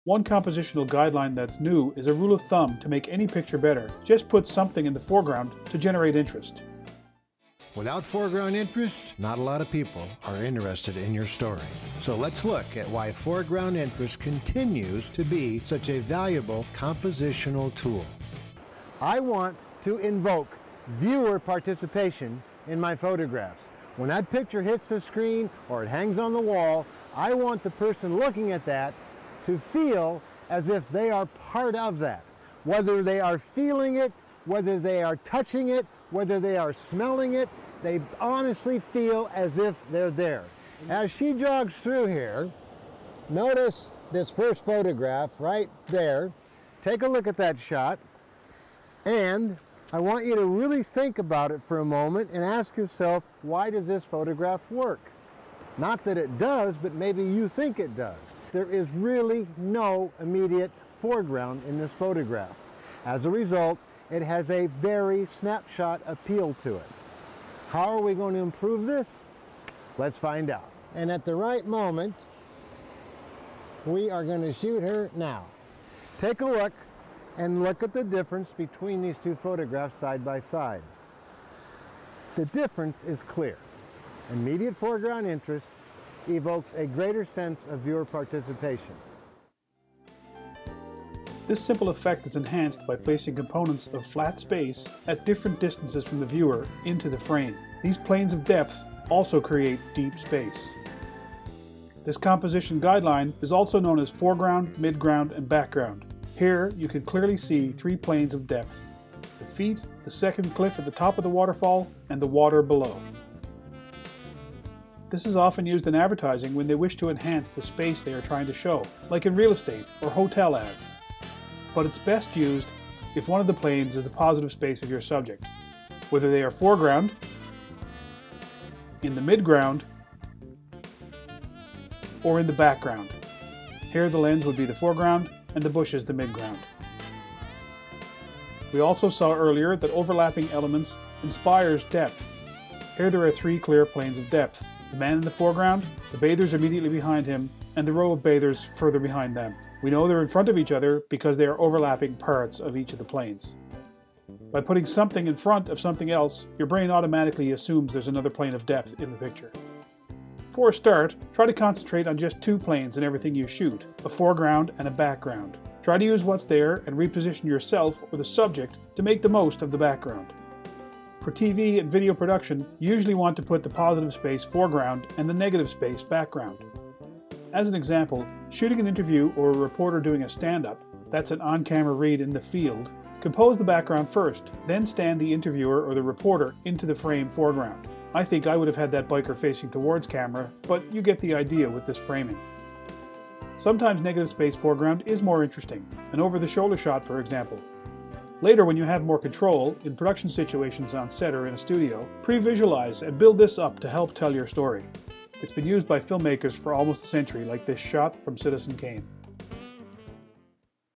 One compositional guideline that's new is a rule of thumb to make any picture better. Just put something in the foreground to generate interest. Without foreground interest, not a lot of people are interested in your story. So let's look at why foreground interest continues to be such a valuable compositional tool. I want to invoke viewer participation in my photographs. When that picture hits the screen or it hangs on the wall, I want the person looking at that to feel as if they are part of that. Whether they are feeling it, whether they are touching it, whether they are smelling it, they honestly feel as if they're there. As she jogs through here, notice this first photograph right there. Take a look at that shot, and I want you to really think about it for a moment and ask yourself, why does this photograph work? Not that it does, but maybe you think it does. There is really no immediate foreground in this photograph. As a result, it has a very snapshot appeal to it. How are we going to improve this? Let's find out. And at the right moment, we are going to shoot her now. Take a look and look at the difference between these two photographs side by side. The difference is clear. Immediate foreground interest evokes a greater sense of viewer participation. This simple effect is enhanced by placing components of flat space at different distances from the viewer into the frame. These planes of depth also create deep space. This composition guideline is also known as foreground, midground, and background. Here you can clearly see three planes of depth: the feet, the second cliff at the top of the waterfall, and the water below. This is often used in advertising when they wish to enhance the space they are trying to show, like in real estate or hotel ads. But it's best used if one of the planes is the positive space of your subject, whether they are foreground, in the midground, or in the background. Here the lens would be the foreground and the bushes the midground. We also saw earlier that overlapping elements inspires depth. Here there are three clear planes of depth: the man in the foreground, the bathers immediately behind him, and the row of bathers further behind them. We know they're in front of each other because they are overlapping parts of each of the planes. By putting something in front of something else, your brain automatically assumes there's another plane of depth in the picture. For a start, try to concentrate on just two planes in everything you shoot, a foreground and a background. Try to use what's there and reposition yourself or the subject to make the most of the background. For TV and video production, you usually want to put the positive space foreground and the negative space background. As an example, shooting an interview or a reporter doing a stand-up, that's an on-camera read in the field, compose the background first, then stand the interviewer or the reporter into the frame foreground. I think I would have had that biker facing towards camera, but you get the idea with this framing. Sometimes negative space foreground is more interesting, an over-the-shoulder shot for example. Later, when you have more control, in production situations on set or in a studio, pre-visualize and build this up to help tell your story. It's been used by filmmakers for almost a century, like this shot from Citizen Kane.